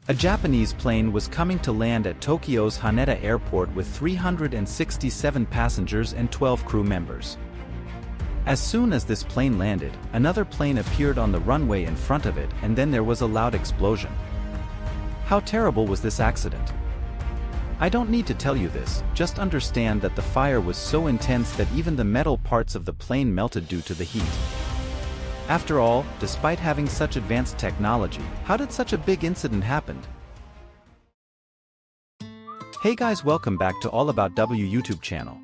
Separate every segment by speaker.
Speaker 1: A Japanese plane was coming to land at Tokyo's Haneda Airport with 367 passengers and 12 crew members. As soon as this plane landed, another plane appeared on the runway in front of it, and then there was a loud explosion. How terrible was this accident? I don't need to tell you this, just understand that the fire was so intense that even the metal parts of the plane melted due to the heat. After all, despite having such advanced technology, how did such a big incident happen? Hey guys, welcome back to All About W YouTube channel.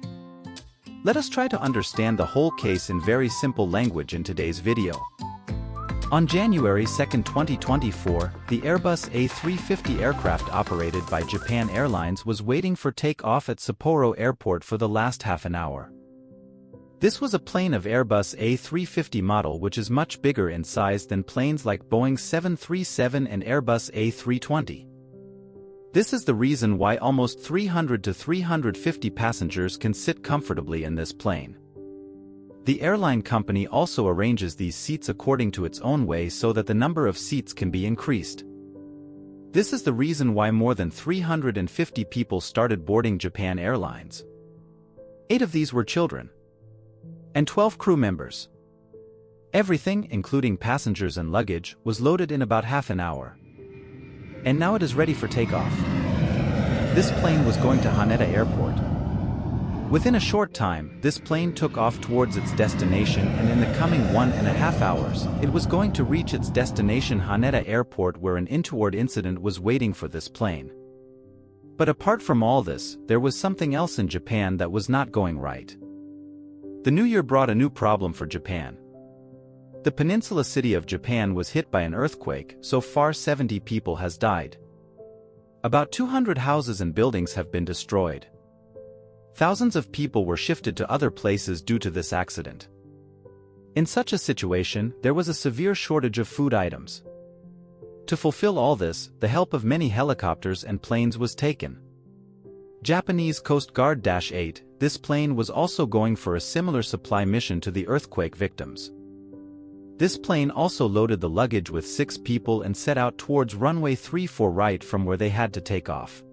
Speaker 1: Let us try to understand the whole case in very simple language in today's video. On January 2, 2024, the Airbus A350 aircraft operated by Japan Airlines was waiting for takeoff at Sapporo Airport for the last half an hour. This was a plane of Airbus A350 model which is much bigger in size than planes like Boeing 737 and Airbus A320. This is the reason why almost 300 to 350 passengers can sit comfortably in this plane. The airline company also arranges these seats according to its own way so that the number of seats can be increased. This is the reason why more than 350 people started boarding Japan Airlines. 8 of these were children. And 12 crew members. Everything, including passengers and luggage, was loaded in about half an hour. And now it is ready for takeoff. This plane was going to Haneda Airport. Within a short time, this plane took off towards its destination, and in the coming 1.5 hours, it was going to reach its destination Haneda Airport, where an untoward incident was waiting for this plane. But apart from all this, there was something else in Japan that was not going right. The new year brought a new problem for Japan. The peninsula city of Japan was hit by an earthquake, so far 70 people has died. About 200 houses and buildings have been destroyed. Thousands of people were shifted to other places due to this accident. In such a situation, there was a severe shortage of food items. To fulfill all this, the help of many helicopters and planes was taken. Japanese Coast Guard -8, this plane was also going for a similar supply mission to the earthquake victims. This plane also loaded the luggage with 6 people and set out towards runway 34 right from where they had to take off.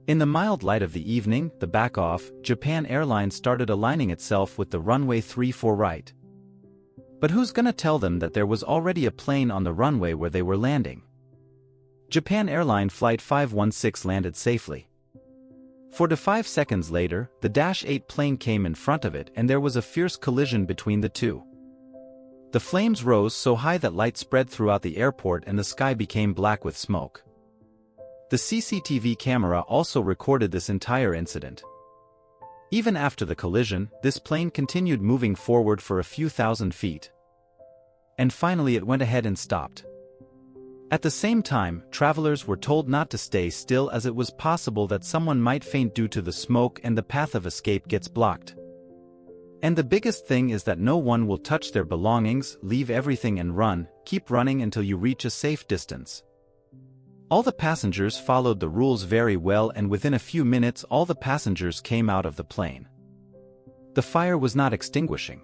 Speaker 1: In the mild light of the evening, the back off, Japan Airlines started aligning itself with the runway 34 right. But who's gonna tell them that there was already a plane on the runway where they were landing? Japan Airline Flight 516 landed safely. 4 to 5 seconds later, the -8 plane came in front of it and there was a fierce collision between the two. The flames rose so high that light spread throughout the airport and the sky became black with smoke. The CCTV camera also recorded this entire incident. Even after the collision, this plane continued moving forward for a few thousand feet. And finally it went ahead and stopped. At the same time, travelers were told not to stay still as it was possible that someone might faint due to the smoke and the path of escape gets blocked. And the biggest thing is that no one will touch their belongings, leave everything and run, keep running until you reach a safe distance. All the passengers followed the rules very well, and within a few minutes all the passengers came out of the plane. The fire was not extinguishing.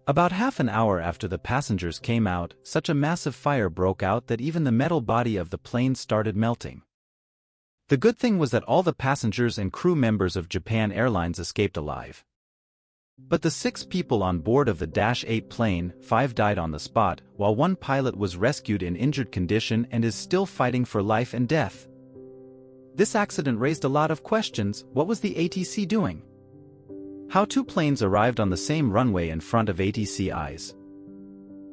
Speaker 1: About half an hour after the passengers came out, such a massive fire broke out that even the metal body of the plane started melting. The good thing was that all the passengers and crew members of Japan Airlines escaped alive. But the 6 people on board of the -8 plane, 5 died on the spot, while 1 pilot was rescued in injured condition and is still fighting for life and death. This accident raised a lot of questions. What was the ATC doing? How 2 planes arrived on the same runway in front of ATC eyes?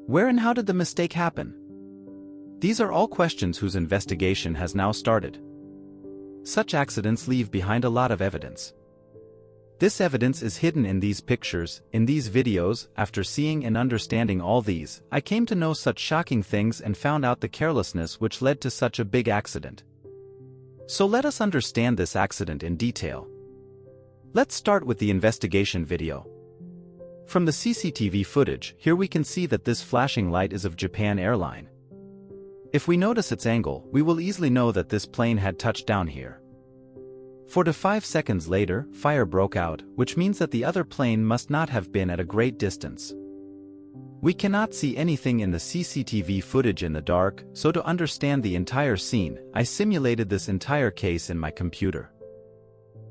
Speaker 1: Where and how did the mistake happen? These are all questions whose investigation has now started. Such accidents leave behind a lot of evidence. This evidence is hidden in these pictures, in these videos. After seeing and understanding all these, I came to know such shocking things and found out the carelessness which led to such a big accident. So let us understand this accident in detail. Let's start with the investigation video. From the CCTV footage, here we can see that this flashing light is of Japan Airline. If we notice its angle, we will easily know that this plane had touched down here. 4 to 5 seconds later, fire broke out, which means that the other plane must not have been at a great distance. We cannot see anything in the CCTV footage in the dark, so to understand the entire scene, I simulated this entire case in my computer.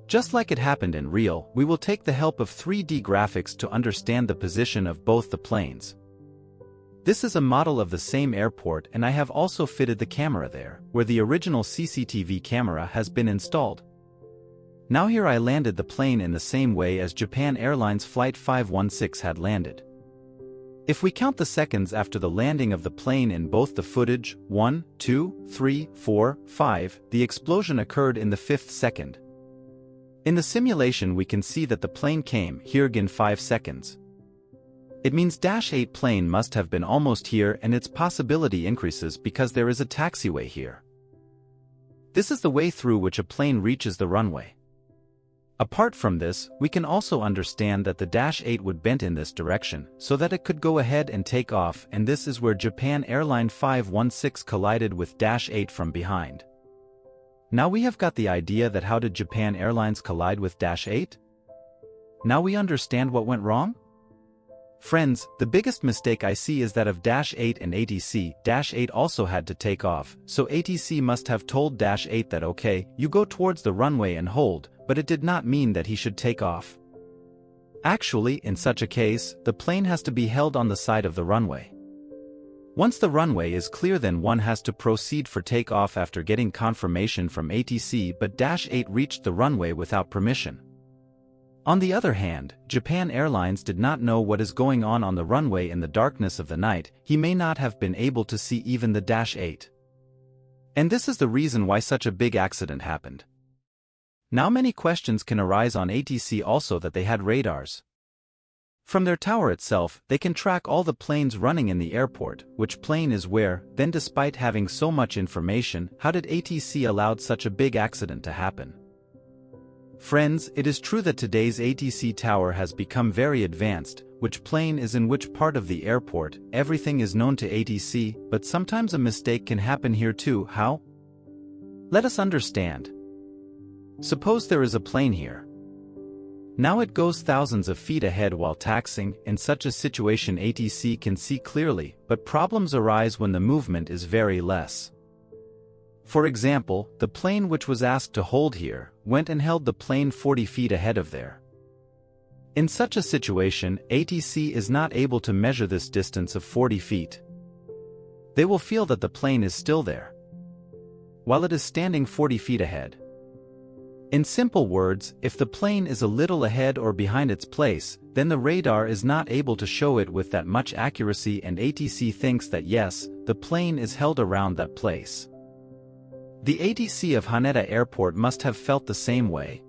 Speaker 1: Just like it happened in real, we will take the help of 3D graphics to understand the position of both the planes. This is a model of the same airport, and I have also fitted the camera there, where the original CCTV camera has been installed. Now here I landed the plane in the same way as Japan Airlines Flight 516 had landed. If we count the seconds after the landing of the plane in both the footage, 1, 2, 3, 4, 5, the explosion occurred in the 5th second. In the simulation we can see that the plane came here again 5 seconds. It means -8 plane must have been almost here, and its possibility increases because there is a taxiway here. This is the way through which a plane reaches the runway. Apart from this, we can also understand that the -8 would bend in this direction, so that it could go ahead and take off, and this is where Japan Airline 516 collided with -8 from behind. Now we have got the idea that how did Japan Airlines collide with -8? Now we understand what went wrong? Friends, the biggest mistake I see is that of -8 and ATC. -8 also had to take off, so ATC must have told -8 that okay, you go towards the runway and hold, but it did not mean that he should take off. Actually, in such a case, the plane has to be held on the side of the runway. Once the runway is clear, then one has to proceed for takeoff after getting confirmation from ATC, but -8 reached the runway without permission. On the other hand, Japan Airlines did not know what is going on the runway in the darkness of the night. He may not have been able to see even the -8. And this is the reason why such a big accident happened. Now many questions can arise on ATC also that they had radars. From their tower itself, they can track all the planes running in the airport, which plane is where. Then despite having so much information, how did ATC allowed such a big accident to happen? Friends, it is true that today's ATC tower has become very advanced. Which plane is in which part of the airport, everything is known to ATC, but sometimes a mistake can happen here too. How? Let us understand. Suppose there is a plane here. Now it goes thousands of feet ahead while taxiing. In such a situation ATC can see clearly, but problems arise when the movement is very less. For example, the plane which was asked to hold here, went and held the plane 40 feet ahead of there. In such a situation, ATC is not able to measure this distance of 40 feet. They will feel that the plane is still there, while it is standing 40 feet ahead. In simple words, if the plane is a little ahead or behind its place, then the radar is not able to show it with that much accuracy, and ATC thinks that yes, the plane is held around that place. The ATC of Haneda Airport must have felt the same way.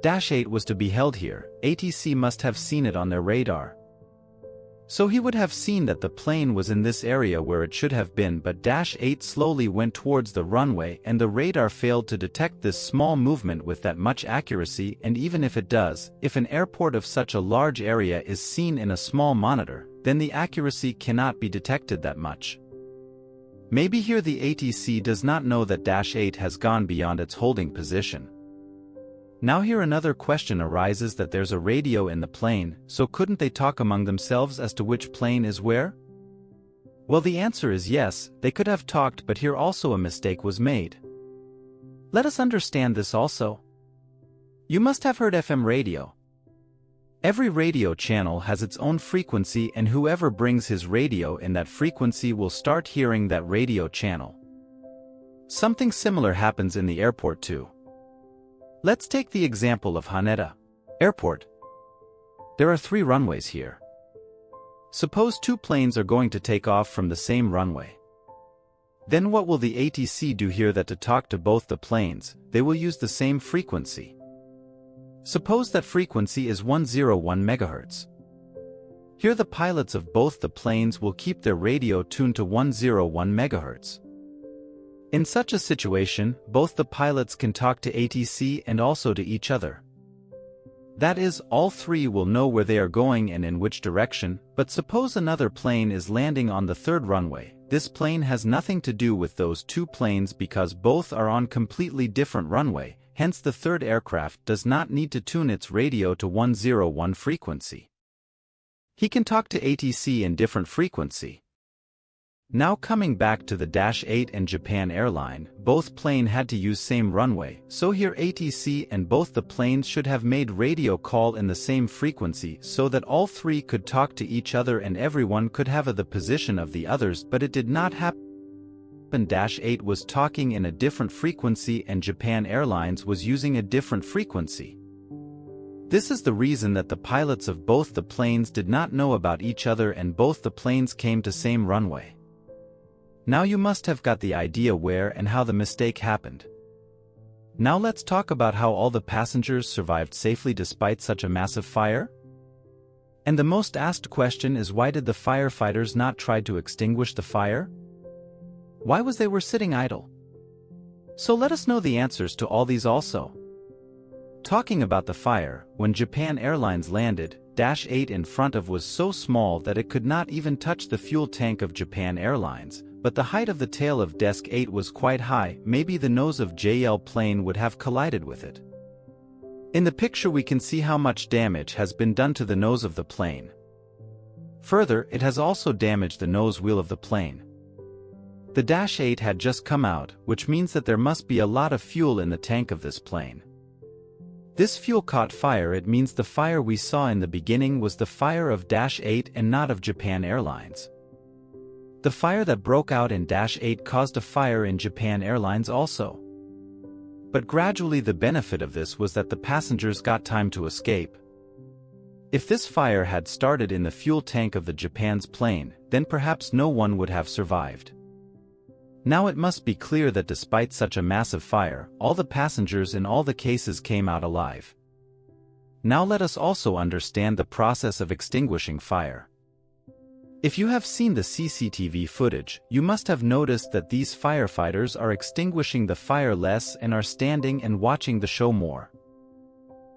Speaker 1: -8 was to be held here, ATC must have seen it on their radar. So he would have seen that the plane was in this area where it should have been, but -8 slowly went towards the runway, and the radar failed to detect this small movement with that much accuracy. And even if it does, if an airport of such a large area is seen in a small monitor, then the accuracy cannot be detected that much. Maybe here the ATC does not know that -8 has gone beyond its holding position. Now here another question arises, that there's a radio in the plane, so couldn't they talk among themselves as to which plane is where? Well, the answer is yes, they could have talked, but here also a mistake was made. Let us understand this also. You must have heard FM radio. Every radio channel has its own frequency, and whoever brings his radio in that frequency will start hearing that radio channel. Something similar happens in the airport too. Let's take the example of Haneda Airport. There are 3 runways here. Suppose 2 planes are going to take off from the same runway. Then what will the ATC do here? That to talk to both the planes, they will use the same frequency. Suppose that frequency is 101 MHz. Here the pilots of both the planes will keep their radio tuned to 101 MHz. In such a situation, both the pilots can talk to ATC and also to each other. That is, all 3 will know where they are going and in which direction. But suppose another plane is landing on the 3rd runway. This plane has nothing to do with those 2 planes because both are on completely different runway, hence the 3rd aircraft does not need to tune its radio to 101 frequency. He can talk to ATC in different frequency. Now coming back to the -8 and Japan Airline, both plane had to use same runway, so here ATC and both the planes should have made radio call in the same frequency so that all three could talk to each other and everyone could have the position of the others, but it did not happen. -8 was talking in a different frequency and Japan Airlines was using a different frequency. This is the reason that the pilots of both the planes did not know about each other and both the planes came to same runway. Now you must have got the idea where and how the mistake happened. Now let's talk about how all the passengers survived safely despite such a massive fire. And the most asked question is, why did the firefighters not try to extinguish the fire? Why was they were sitting idle? So let us know the answers to all these also. Talking about the fire, when Japan Airlines landed, -8 in front of was so small that it could not even touch the fuel tank of Japan Airlines, but the height of the tail of Desk 8 was quite high, maybe the nose of JL plane would have collided with it. In the picture we can see how much damage has been done to the nose of the plane. Further, it has also damaged the nose wheel of the plane. The -8 had just come out, which means that there must be a lot of fuel in the tank of this plane. This fuel caught fire. It means the fire we saw in the beginning was the fire of -8 and not of Japan Airlines. The fire that broke out in -8 caused a fire in Japan Airlines also. But gradually the benefit of this was that the passengers got time to escape. If this fire had started in the fuel tank of the Japan's plane, then perhaps no one would have survived. Now it must be clear that despite such a massive fire, all the passengers in all the cases came out alive. Now let us also understand the process of extinguishing fire. If you have seen the CCTV footage, you must have noticed that these firefighters are extinguishing the fire less and are standing and watching the show more.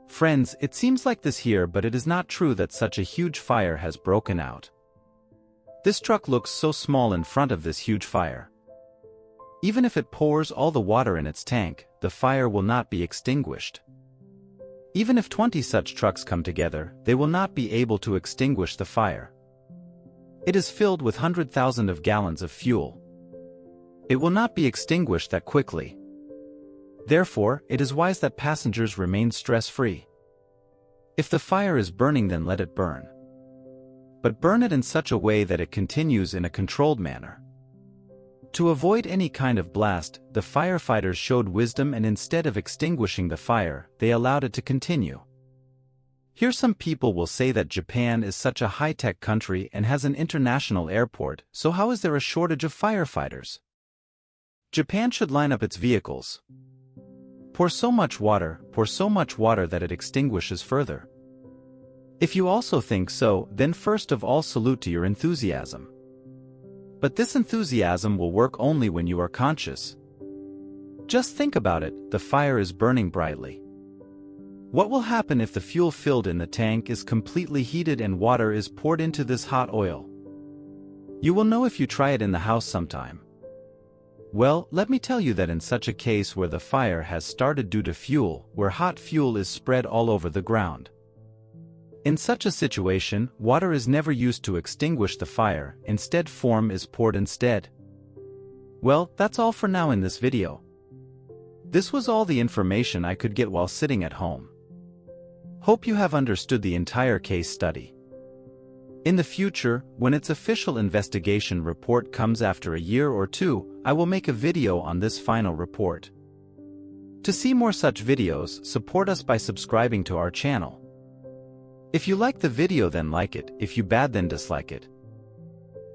Speaker 1: Friends, it seems like this here, but it is not true that such a huge fire has broken out. This truck looks so small in front of this huge fire. Even if it pours all the water in its tank, the fire will not be extinguished. Even if 20 such trucks come together, they will not be able to extinguish the fire. It is filled with 100,000 of gallons of fuel. It will not be extinguished that quickly. Therefore, it is wise that passengers remain stress-free. If the fire is burning, then let it burn. But burn it in such a way that it continues in a controlled manner. To avoid any kind of blast, the firefighters showed wisdom and instead of extinguishing the fire, they allowed it to continue. Here some people will say that Japan is such a high-tech country and has an international airport, so how is there a shortage of firefighters? Japan should line up its vehicles. Pour so much water that it extinguishes further. If you also think so, then first of all salute to your enthusiasm. But this enthusiasm will work only when you are conscious. Just think about it, the fire is burning brightly. What will happen if the fuel filled in the tank is completely heated and water is poured into this hot oil? You will know if you try it in the house sometime. Well, let me tell you that in such a case where the fire has started due to fuel, where hot fuel is spread all over the ground. In such a situation, water is never used to extinguish the fire, instead foam is poured instead. Well, that's all for now in this video. This was all the information I could get while sitting at home. Hope you have understood the entire case study. In the future, when its official investigation report comes after a year or two, I will make a video on this final report. To see more such videos, support us by subscribing to our channel. If you like the video, then like it, if you bad, then dislike it.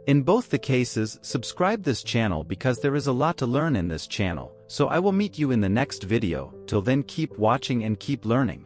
Speaker 1: In both the cases, subscribe this channel because there is a lot to learn in this channel, so I will meet you in the next video. Till then, keep watching and keep learning.